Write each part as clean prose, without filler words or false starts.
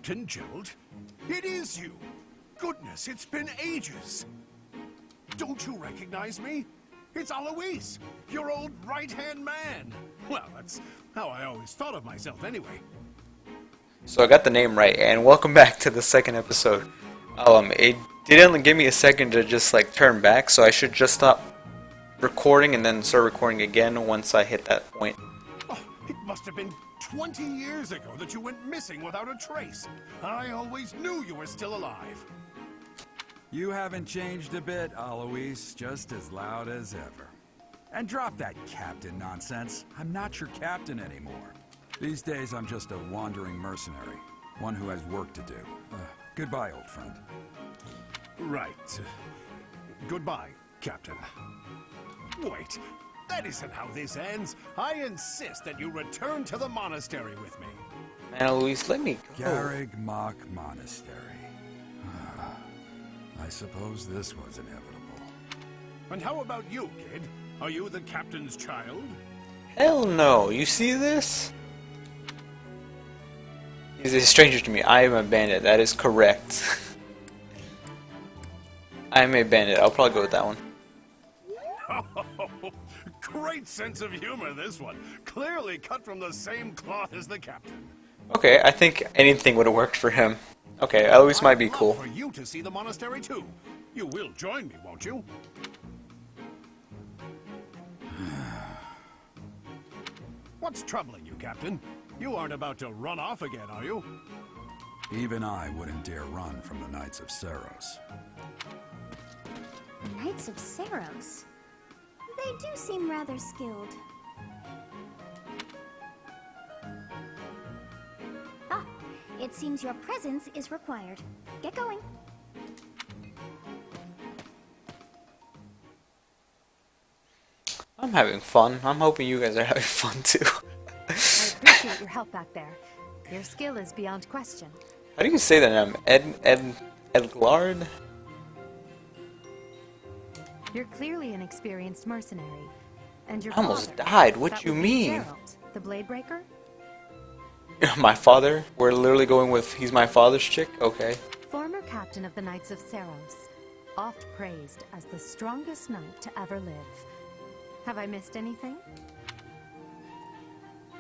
Captain Gerald? It is you! Goodness, it's been ages! Don't you recognize me? It's Alois, your old right-hand man! Well, that's how I always thought of myself anyway. So I got the name right, and welcome back to the second episode. It didn't give me a second to just like turn back, so I should just stop recording and then start recording again once I hit that point. Oh, it must have been 20 years ago that you went missing without a trace. I always knew you were still alive. You haven't changed a bit, Alois, just as loud as ever. And drop that captain nonsense. I'm not your captain anymore. These days I'm just a wandering mercenary, one who has work to do. Goodbye, old friend. Right. Goodbye, Captain. Wait, that isn't how this ends. I insist that you return to the monastery with me. Man, Luis, let me go. Garrig Mach Monastery. I suppose this was inevitable. And how about you, kid? Are you the captain's child? Hell no. You see this? He's a stranger to me. I am a bandit. That is correct. I am a bandit. I'll probably go with that one. Oh, great sense of humor, this one. Clearly cut from the same cloth as the captain. Okay, I think anything would have worked for him. Okay, Eloise might be I'd love cool. for you to see the monastery too. You will join me, won't you? What's troubling you, Captain? You aren't about to run off again, are you? Even I wouldn't dare run from the Knights of Saros. Knights of Saros? They do seem rather skilled. Ah, it seems your presence is required. Get going. I'm having fun. I'm hoping you guys are having fun too. I appreciate your help back there. Your skill is beyond question. How do you say that name? Edglard? You're clearly an experienced mercenary. And your I almost father, died. What that you would be mean? Gerald, the blade breaker? My father? We're literally going with he's my father's chick? Okay. Former captain of the Knights of Saros. Oft praised as the strongest knight to ever live. Have I missed anything?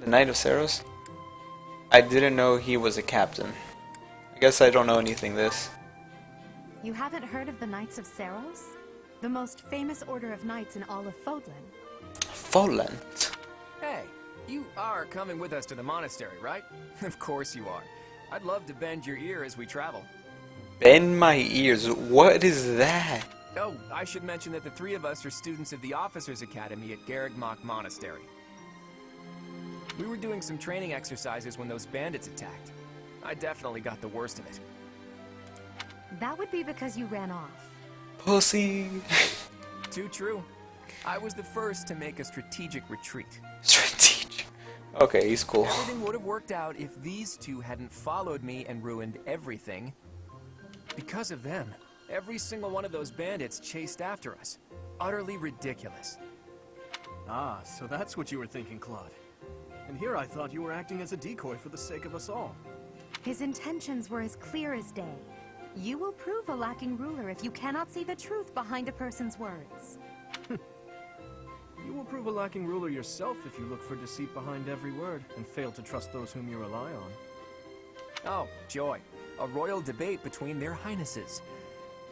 The Knight of Saros? I didn't know he was a captain. I guess I don't know anything this. You haven't heard of the Knights of Saros? The most famous order of knights in all of Fodlan. Fallen. Hey, you are coming with us to the monastery, right? Of course you are. I'd love to bend your ear as we travel. Bend my ears. What is that? Oh, I should mention that the three of us are students of the Officers' Academy at Garrig Mach Monastery. We were doing some training exercises when those bandits attacked. I definitely got the worst of it. That would be because you ran off. Pussy. Too true. I was the first to make a strategic retreat. Strategic. Okay, he's cool. Everything would have worked out if these two hadn't followed me and ruined everything. Because of them, every single one of those bandits chased after us. Utterly ridiculous. Ah, so that's what you were thinking, Claude. And here I thought you were acting as a decoy for the sake of us all. His intentions were as clear as day. You will prove a lacking ruler if you cannot see the truth behind a person's words. You will prove a lacking ruler yourself if you look for deceit behind every word and fail to trust those whom you rely on. Oh, joy. A royal debate between their highnesses.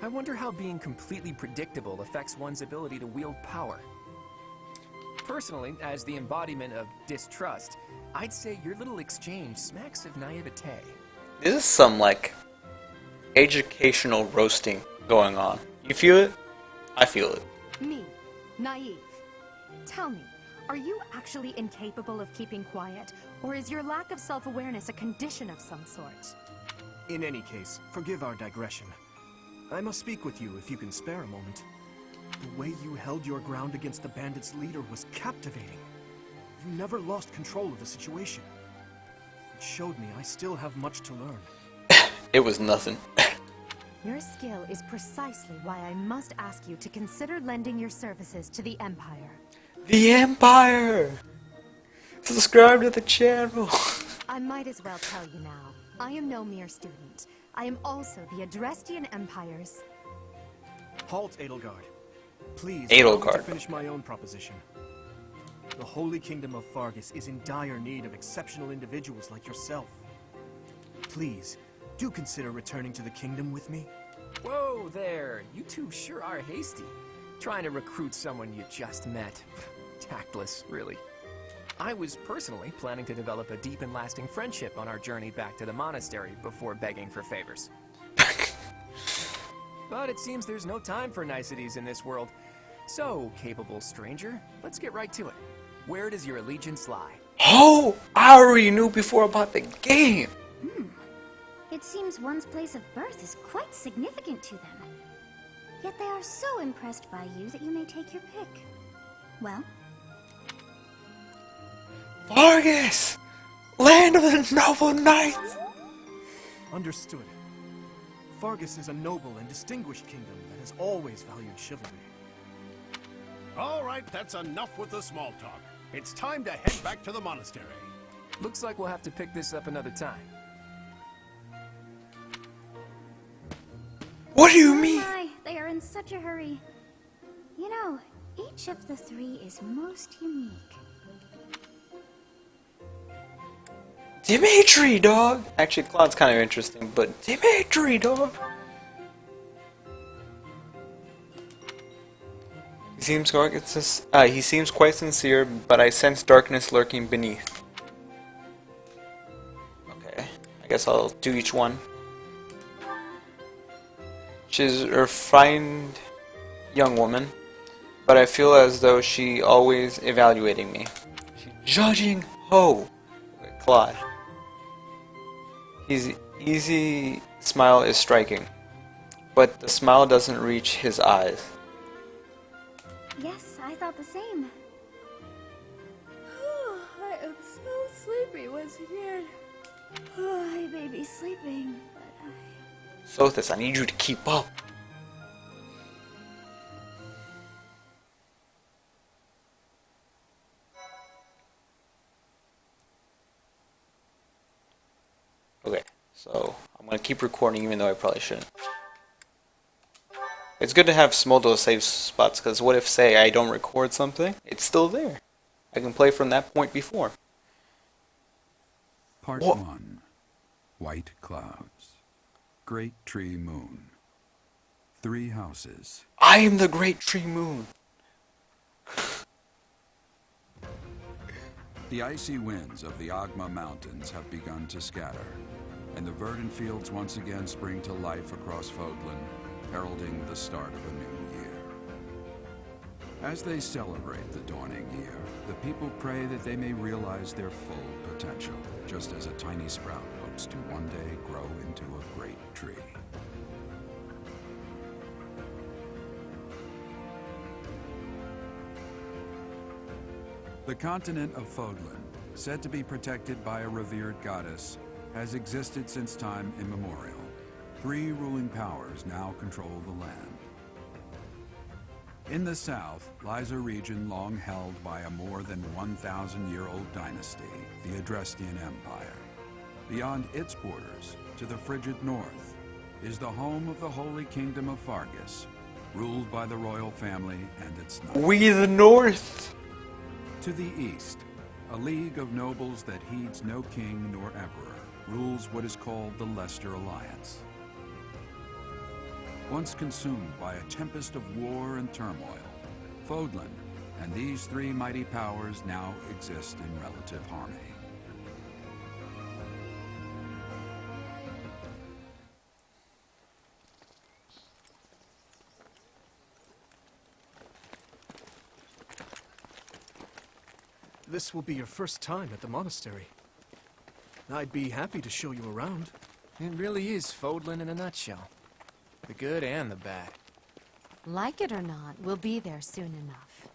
I wonder how being completely predictable affects one's ability to wield power. Personally, as the embodiment of distrust, I'd say your little exchange smacks of naivete. This is some, like, educational roasting going on. You feel it? I feel it. Me, naive. Tell me, are you actually incapable of keeping quiet, or is your lack of self-awareness a condition of some sort? In any case, forgive our digression. I must speak with you if you can spare a moment. The way you held your ground against the bandits' leader was captivating. You never lost control of the situation. It showed me I still have much to learn. It was nothing. Your skill is precisely why I must ask you to consider lending your services to the Empire. The Empire! Subscribe to the channel! I might as well tell you now. I am no mere student. I am also the Adrestian Empire's... Halt, Edelgard. Please, Edelgard. allow me to finish my own proposition. The Holy Kingdom of Fargus is in dire need of exceptional individuals like yourself. Please, do consider returning to the kingdom with me. Whoa there, you two sure are hasty. Trying to recruit someone you just met. Tactless, really. I was personally planning to develop a deep and lasting friendship on our journey back to the monastery before begging for favors. But it seems there's no time for niceties in this world. So, capable stranger, let's get right to it. Where does your allegiance lie? Oh, I already knew before about the game. It seems one's place of birth is quite significant to them. Yet they are so impressed by you that you may take your pick. Well, Fargus, land of the noble knights. Understood. Fargus is a noble and distinguished kingdom that has always valued chivalry. All right, that's enough with the small talk. It's time to head back to the monastery. Looks like we'll have to pick this up another time. What do you oh mean? my, they are in such a hurry. You know, each of the three is most unique. Dimitri, dog. Actually, Claude's kind of interesting, but Dimitri, dog. He seems quite sincere, but I sense darkness lurking beneath. Okay, I guess I'll do each one. She's a refined young woman, but I feel as though she always evaluating me. She's judging ho. Okay, Claude. His easy smile is striking, but the smile doesn't reach his eyes. Yes, I thought the same. I am so sleepy once again. I may be sleeping, but Sothis, I need you to keep up. Okay, so I'm gonna keep recording even though I probably shouldn't. It's good to have Smoldo save spots, because what if, say, I don't record something? It's still there. I can play from that point before. Part What? 1. White clouds. Great tree moon. 3 houses. I am the Great Tree Moon. The icy winds of the Agma Mountains have begun to scatter, and the verdant fields once again spring to life across Fodlan, heralding the start of a new year. As they celebrate the dawning year, the people pray that they may realize their full potential, just as a tiny sprout hopes to one day grow into a great tree. The continent of Fodlan, said to be protected by a revered goddess, has existed since time immemorial. 3 ruling powers now control the land. In the south lies a region long held by a more than 1,000-year-old dynasty, the Adrestian Empire. Beyond its borders, to the frigid north, is the home of the Holy Kingdom of Fargus, ruled by the royal family and its knights. We the North! To the east, a league of nobles that heeds no king nor emperor rules what is called the Leicester Alliance. Once consumed by a tempest of war and turmoil, Fodlan and these 3 mighty powers now exist in relative harmony. This will be your first time at the monastery. I'd be happy to show you around. It really is Fodlan in a nutshell. The good and the bad. Like it or not, we'll be there soon enough.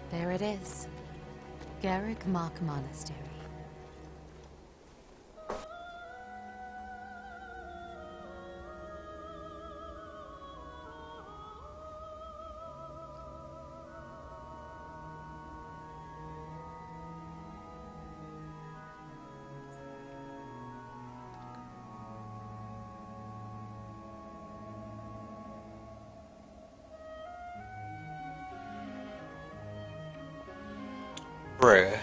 There it is. Garrick Mock Monastery. Bruh.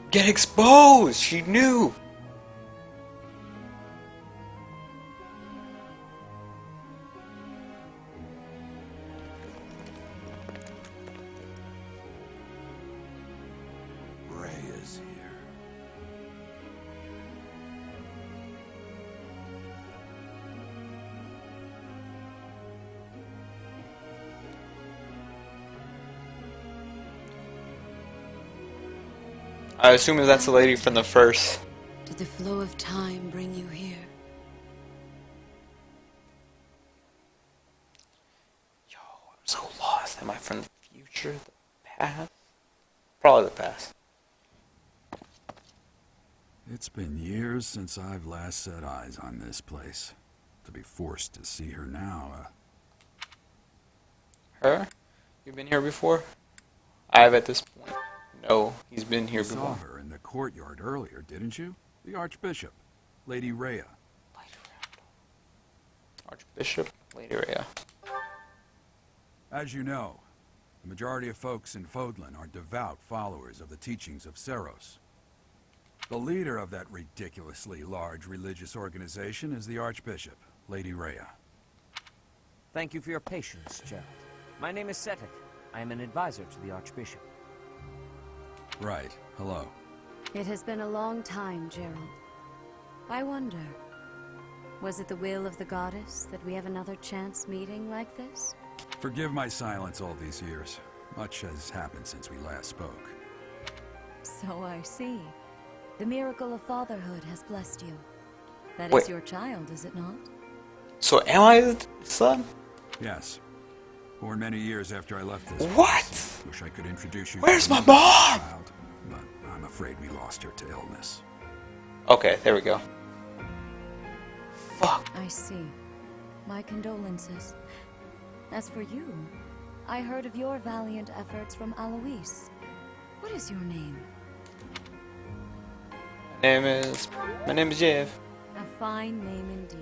Get exposed! She knew! Rhea's here. I assume that's the lady from the first. Did the flow of time bring you here? Yo, I'm so lost. Am I from the future, the past? Probably the past. It's been years since I've last set eyes on this place. To be forced to see her now, Her? You've been here before? I have at this point. No, he's been here you saw before. her in the courtyard earlier, didn't you? The Archbishop, Lady Rhea. Archbishop, Lady Rhea. As you know, the majority of folks in Fodlan are devout followers of the teachings of Seros. The leader of that ridiculously large religious organization is the Archbishop, Lady Rhea. Thank you for your patience, Gerald. My name is Setik. I am an advisor to the Archbishop. Right, hello. It has been a long time, Gerald. I wonder, was it the will of the goddess that we have another chance meeting like this? Forgive my silence all these years. Much has happened since we last spoke. So I see. The miracle of fatherhood has blessed you. That Wait. is your child, is it not? So am I the son? Yes. Born many years after I left this What? place. Wish I could introduce you Where's to my another mom? child, but I'm afraid we lost her to illness. Okay, there we go. Fuck. I see. My condolences. As for you, I heard of your valiant efforts from Alois. What is your name? My name is Jeff. A fine name indeed.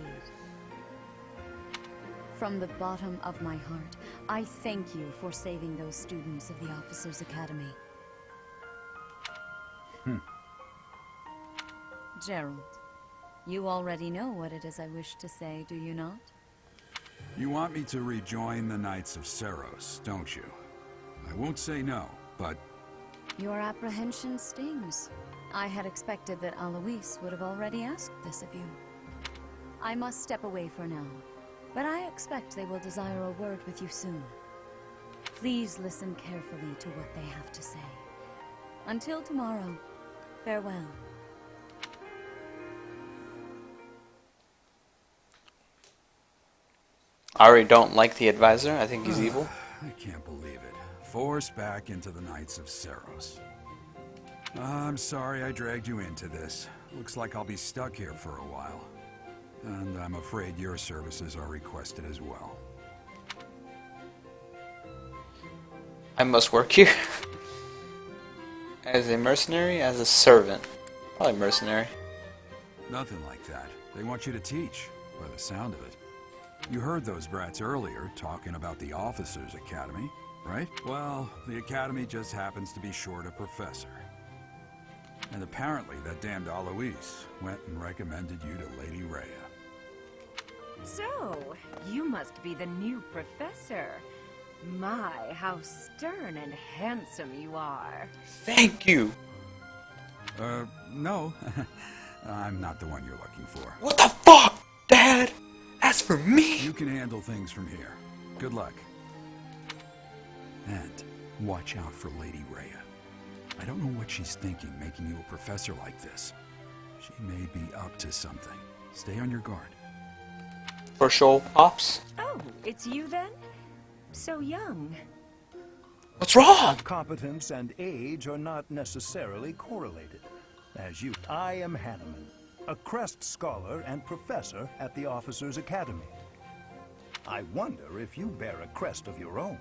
From the bottom of my heart, I thank you for saving those students of the Officers' Academy. Gerald, you already know what it is I wish to say, do you not? You want me to rejoin the Knights of Seros, don't you? I won't say no, but Your apprehension stings. I had expected that Alois would have already asked this of you. I must step away for now, but I expect they will desire a word with you soon. Please listen carefully to what they have to say. Until tomorrow, farewell. I already don't like the advisor. I think he's evil. I can't believe it. Forced back into the Knights of Seros. I'm sorry I dragged you into this. Looks like I'll be stuck here for a while. And I'm afraid your services are requested as well. I must work here. As a mercenary, as a servant. Probably mercenary. Nothing like that. They want you to teach, by the sound of it. You heard those brats earlier talking about the Officers' Academy, right? Well, the Academy just happens to be short a professor. And apparently that damned Alois went and recommended you to Lady Rhea. So, you must be the new professor. My, how stern and handsome you are. Thank you. No. I'm not the one you're looking for. What the fuck, Dad? That's for me. You can handle things from here. Good luck. And watch out for Lady Rhea. I don't know what she's thinking making you a professor like this. She may be up to something. Stay on your guard. For sure, Pops. Oh, it's you then? So young. What's wrong? Competence and age are not necessarily correlated. I am Hanneman, a Crest Scholar and Professor at the Officers' Academy. I wonder if you bear a crest of your own.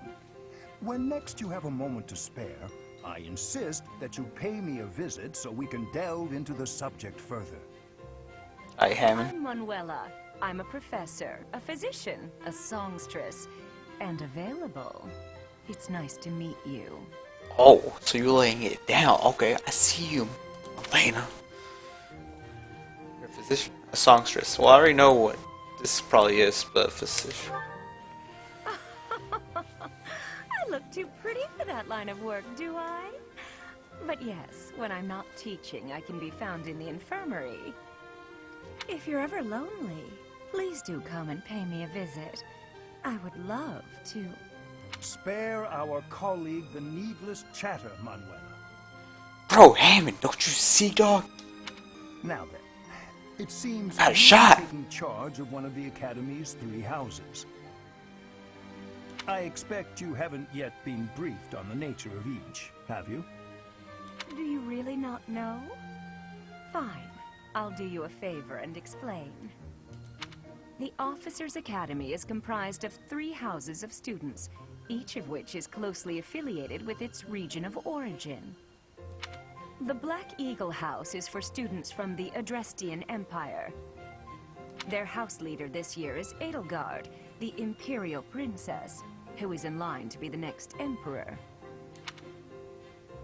When next you have a moment to spare, I insist that you pay me a visit so we can delve into the subject further. Hi, Hammond. I'm Manuela. I'm a professor, a physician, a songstress, and available. It's nice to meet you. Oh, so you're laying it down. Okay, I see you, Elena. You're a physician, a songstress. Well, I already know what this probably is, but physician. I look too pretty for that line of work, do I? But yes, when I'm not teaching, I can be found in the infirmary. If you're ever lonely, please do come and pay me a visit. I would love to. Spare our colleague the needless chatter, Manuela. Bro, Hammond, don't you see, dog? Now then, it seems Got a you're shot. taking charge of one of the Academy's 3 houses. I expect you haven't yet been briefed on the nature of each, have you? Do you really not know? Fine. I'll do you a favor and explain. The Officers' Academy is comprised of 3 houses of students, each of which is closely affiliated with its region of origin. The Black Eagle House is for students from the Adrestian Empire. Their house leader this year is Edelgard, the Imperial Princess, who is in line to be the next Emperor.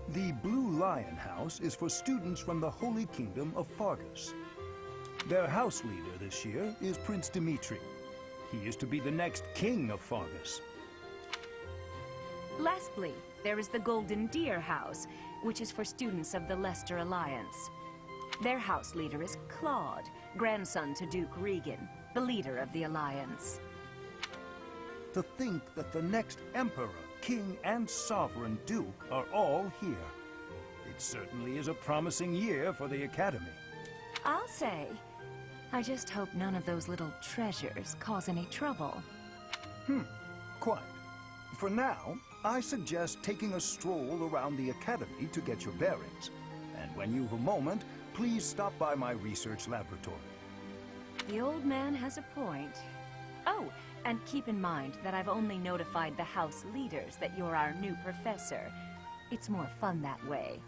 The Blue Lion House is for students from the Holy Kingdom of Fargus. Their house leader this year is Prince Dimitri. He is to be the next king of Fargus. Lastly, there is the Golden Deer House, which is for students of the Leicester Alliance. Their house leader is Claude, grandson to Duke Regan, the leader of the Alliance. To think that the next Emperor, King, and Sovereign Duke are all here. It certainly is a promising year for the Academy. I'll say. I just hope none of those little treasures cause any trouble. Quite. For now, I suggest taking a stroll around the Academy to get your bearings. And when you've a moment, please stop by my research laboratory. The old man has a point. Oh, and keep in mind that I've only notified the house leaders that you're our new professor. It's more fun that way.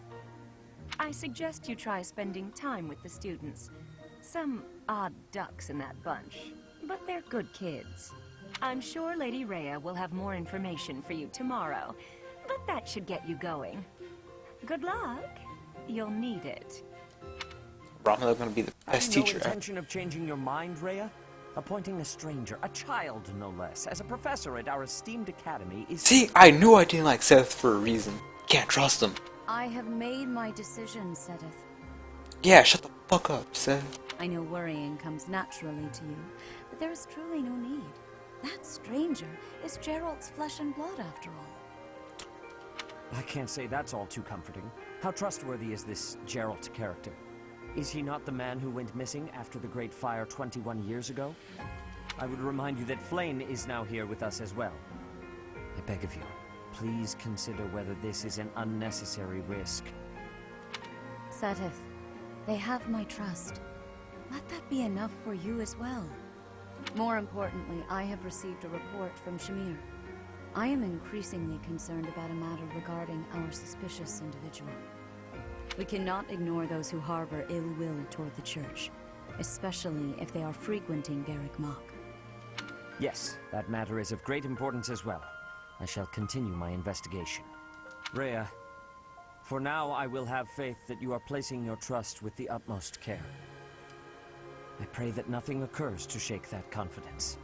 I suggest you try spending time with the students. Some odd ducks in that bunch, but they're good kids. I'm sure Lady Rhea will have more information for you tomorrow, but that should get you going. Good luck. You'll need it. Romulo's gonna be the best Have you teacher. no intention of changing your mind, Rhea? Appointing a stranger, a child no less, as a professor at our esteemed academy is... See, I knew I didn't like Seth for a reason. Can't trust him. I have made my decision, Sedith. Yeah, shut the fuck up, Seth. I know worrying comes naturally to you, but there is truly no need. That stranger is Gerald's flesh and blood, after all. I can't say that's all too comforting. How trustworthy is this Gerald character? Is he not the man who went missing after the Great Fire 21 years ago? I would remind you that Flame is now here with us as well. I beg of you, please consider whether this is an unnecessary risk. Sedith, they have my trust. Let that be enough for you as well. More importantly, I have received a report from Shamir. I am increasingly concerned about a matter regarding our suspicious individual. We cannot ignore those who harbor ill will toward the Church, especially if they are frequenting Garrick Mach. Yes, that matter is of great importance as well. I shall continue my investigation. Rhea, for now I will have faith that you are placing your trust with the utmost care. I pray that nothing occurs to shake that confidence.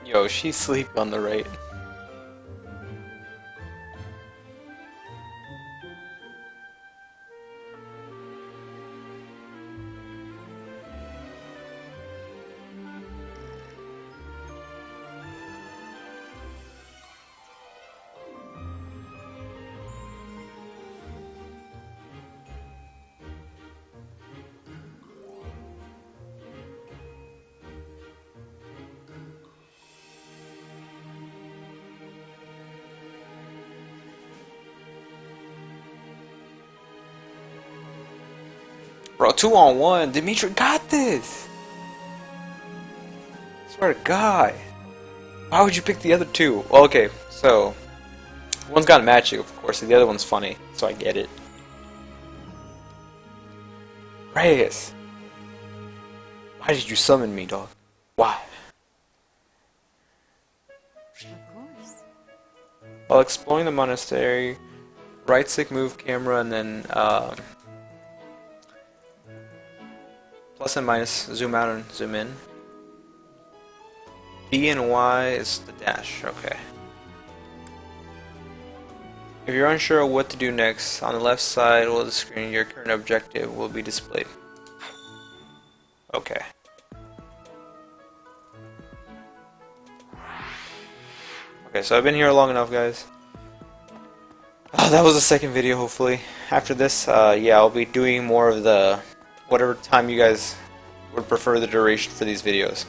Yo, she's sleeping on the right. Bro, 2-on-1. Dimitri got this. Swear to God. Why would you pick the other two? Well, okay, so one's got magic, of course, and the other one's funny, so I get it. Reyes. Why did you summon me, dog? Why? Of course. While exploring the monastery, right stick move camera and then plus and minus zoom out and zoom in. B and Y is the dash, okay. If you're unsure of what to do next, on the left side of the screen your current objective will be displayed. Okay. Okay, so I've been here long enough, guys. Oh, that was the second video, hopefully. After this, yeah, I'll be doing more of the whatever time you guys would prefer the duration for these videos.